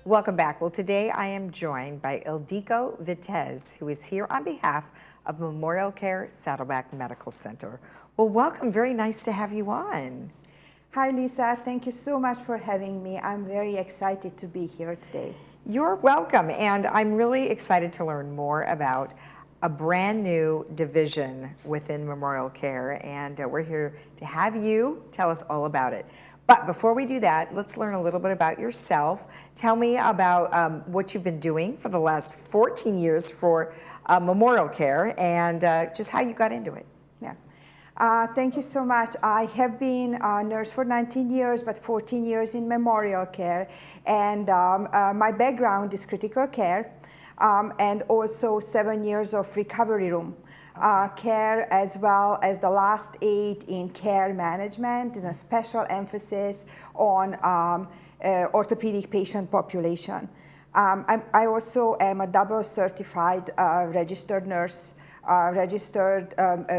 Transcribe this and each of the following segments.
Welcome back. Well, today I am joined by Ildiko Vitez, who is here on behalf of MemorialCare Saddleback Medical Center. Well, welcome. Very nice to have you on. Hi, Lisa. Thank you so much for having me. I'm very excited to be here today. You're welcome, and I'm really excited to learn more about a brand new division within MemorialCare, and we're here to have you tell us all about it. But before we do that, let's learn a little bit about yourself. Tell me about what you've been doing for the last 14 years for MemorialCare and just how you got into it. Yeah. Thank you so much. I have been a nurse for 19 years, but 14 years in MemorialCare. And my background is critical care and also 7 years of recovery room care, as well as the last 8 in care management. Is a special emphasis on orthopedic patient population. I also am a double certified registered nurse,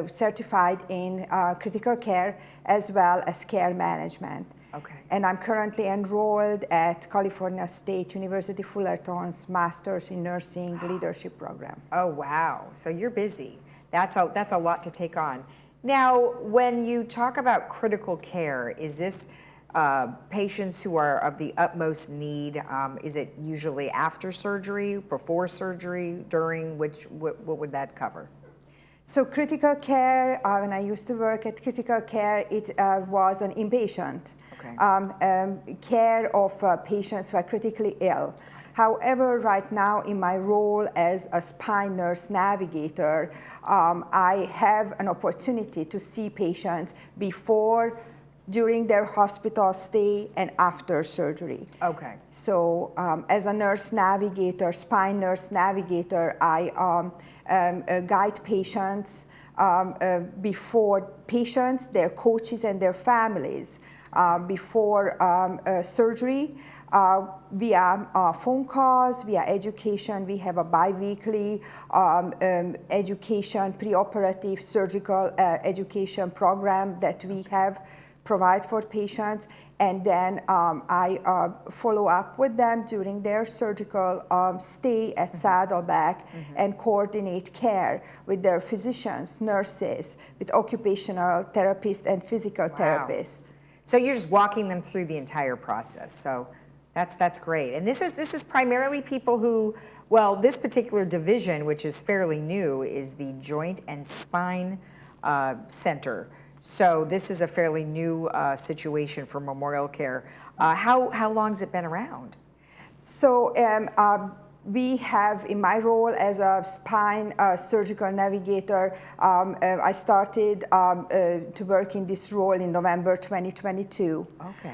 certified in critical care as well as care management. Okay. And I'm currently enrolled at California State University Fullerton's Masters in Nursing Leadership Program. Oh, wow. So you're busy. That's a lot to take on. Now, when you talk about critical care, is this patients who are of the utmost need? Is it usually after surgery, before surgery, during? What would that cover? So critical care, when I used to work at critical care, it was an inpatient care of patients who are critically ill. However, right now in my role as a spine nurse navigator, I have an opportunity to see patients before, during their hospital stay, and after surgery. Okay. So as a nurse navigator, spine nurse navigator, I guide patients before patients, their coaches, and their families before surgery. Via phone calls, via education. We have a bi-weekly education, preoperative surgical education program that we provide for patients. And then I follow up with them during their surgical stay at Saddleback and coordinate care with their physicians, nurses, with occupational therapists and physical therapists. So you're just walking them through the entire process. So that's great. And this is primarily people who, well, this particular division, which is fairly new, is the Joint and Spine Center. So this is a fairly new situation for MemorialCare. How long has it been around? So we have, in my role as a spine surgical navigator, I started to work in this role in November 2022. Okay.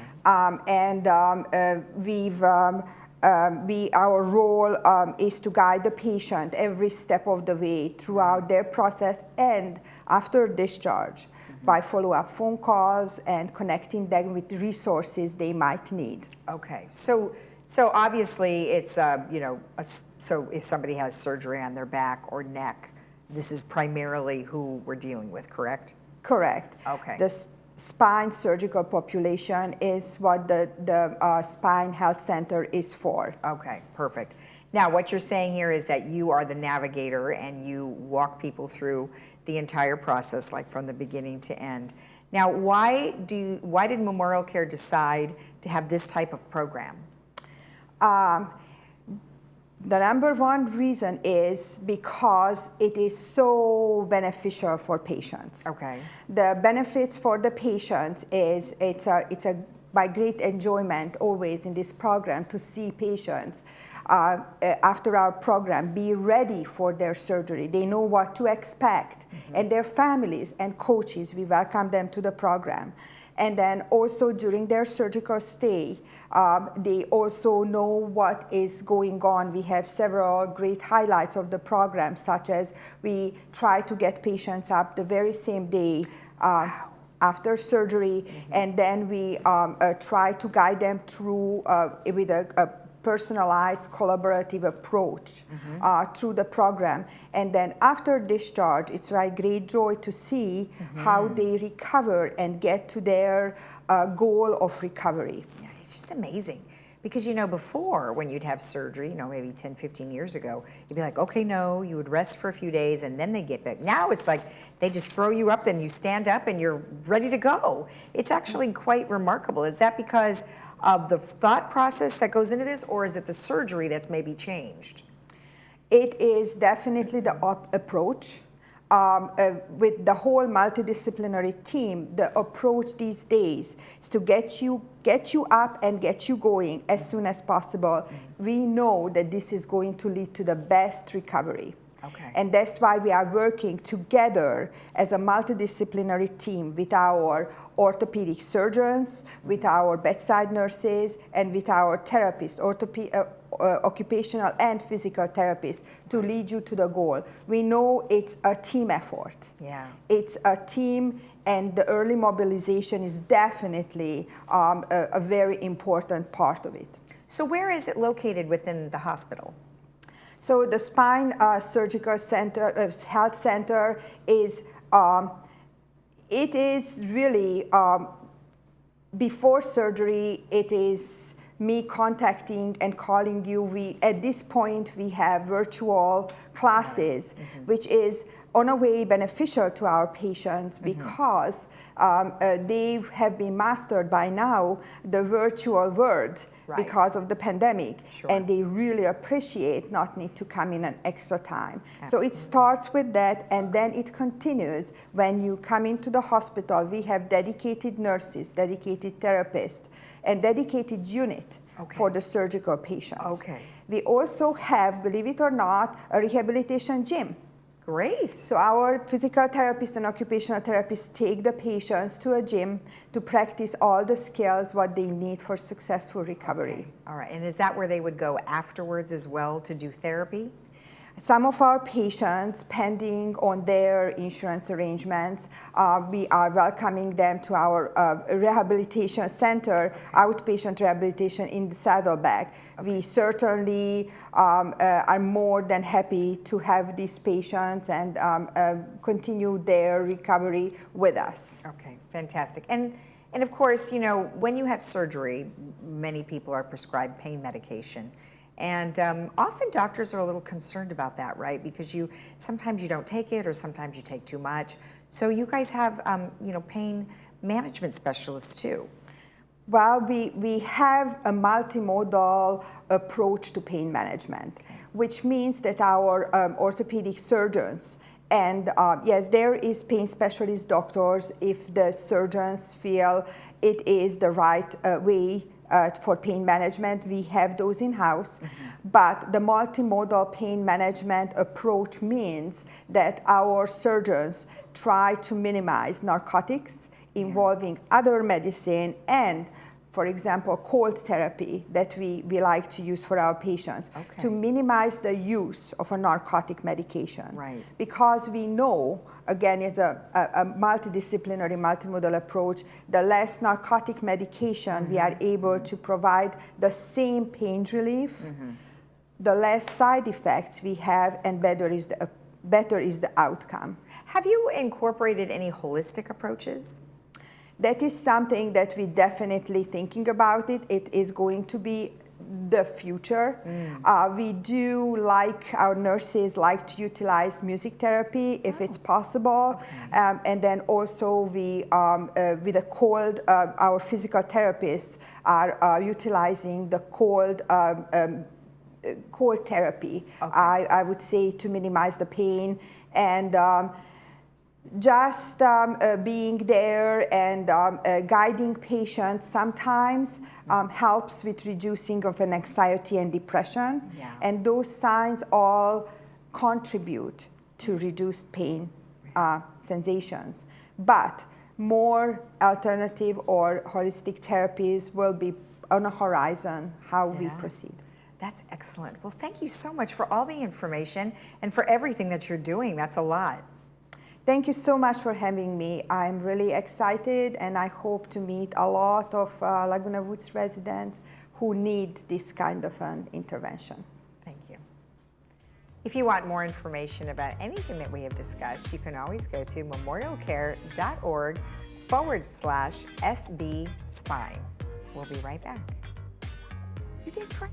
Our role is to guide the patient every step of the way throughout their process and after discharge by follow-up phone calls and connecting them with resources they might need. Okay. So obviously it's, so if somebody has surgery on their back or neck, this is primarily who we're dealing with, correct? Correct. Okay. The spine surgical population is what the Spine Health Center is for. Okay, perfect. Now what you're saying here is that you are the navigator and you walk people through the entire process, like from the beginning to end. Now why did MemorialCare decide to have this type of program? The number one reason is because it is so beneficial for patients. Okay. The benefits for the patients is it's a by great enjoyment always in this program to see patients after our program be ready for their surgery. They know what to expect, and their families and coaches, we welcome them to the program. And then also during their surgical stay, they also know what is going on. We have several great highlights of the program, such as we try to get patients up the very same day after surgery, and then we try to guide them through with a personalized collaborative approach through the program. And then after discharge, it's a great joy to see how they recover and get to their goal of recovery. Yeah, it's just amazing Because, before when you'd have surgery, maybe 10, 15 years ago, you'd be like, okay, no, you would rest for a few days and then they get back. Now it's like they just throw you up and you stand up and you're ready to go. It's actually quite remarkable. Is that because of the thought process that goes into this, or is it the surgery that's maybe changed? It is definitely the approach. With the whole multidisciplinary team, the approach these days is to get you up and get you going as soon as possible. We know that this is going to lead to the best recovery. Okay. And that's why we are working together as a multidisciplinary team with our orthopedic surgeons, with our bedside nurses, and with our therapists, occupational and physical therapists, to lead you to the goal. We know it's a team effort. Yeah. It's a team, and the early mobilization is definitely a very important part of it. So where is it located within the hospital? So the Spine Surgical Center, Health Center is, it is really, before surgery, it is me contacting and calling you. At this point, we have virtual classes, which is on a way beneficial to our patients because they have been mastered by now the virtual world because of the pandemic. Sure. And they really appreciate not need to come in an extra time. Absolutely. So it starts with that, and then it continues when you come into the hospital. We have dedicated nurses, dedicated therapists, and dedicated unit for the surgical patients. Okay. We also have, believe it or not, a rehabilitation gym. Great. So our physical therapists and occupational therapists take the patients to a gym to practice all the skills what they need for successful recovery. Okay. All right. And is that where they would go afterwards as well to do therapy? Some of our patients, pending on their insurance arrangements, we are welcoming them to our rehabilitation center, outpatient rehabilitation in the Saddleback. Okay. We certainly are more than happy to have these patients and continue their recovery with us. Okay, fantastic. And of course, when you have surgery, many people are prescribed pain medication. And often doctors are a little concerned about that, right? Because sometimes you don't take it, or sometimes you take too much. So you guys have, pain management specialists too. Well, we have a multimodal approach to pain management, which means that our orthopedic surgeons and yes, there is pain specialist doctors if the surgeons feel it is the right way for pain management. We have those in-house, but the multimodal pain management approach means that our surgeons try to minimize narcotics involving other medicine and, for example, cold therapy that we like to use for our patients to minimize the use of a narcotic medication. Right. Because we know, again, it's a multidisciplinary, multimodal approach, the less narcotic medication we are able to provide the same pain relief, the less side effects we have, and better is the outcome. Have you incorporated any holistic approaches? That is something that we definitely thinking about it. It is going to be the future. We do our nurses like to utilize music therapy if it's possible. And then also we, with the cold, our physical therapists are utilizing the cold therapy, I would say, to minimize the pain. And just being there and guiding patients sometimes helps with reducing of an anxiety and depression. Yeah. And those signs all contribute to reduced pain sensations. But more alternative or holistic therapies will be on the horizon how we proceed. That's excellent. Well, thank you so much for all the information and for everything that you're doing. That's a lot. Thank you so much for having me. I'm really excited, and I hope to meet a lot of Laguna Woods residents who need this kind of an intervention. Thank you. If you want more information about anything that we have discussed, you can always go to memorialcare.org/SB Spine. We'll be right back. You did great.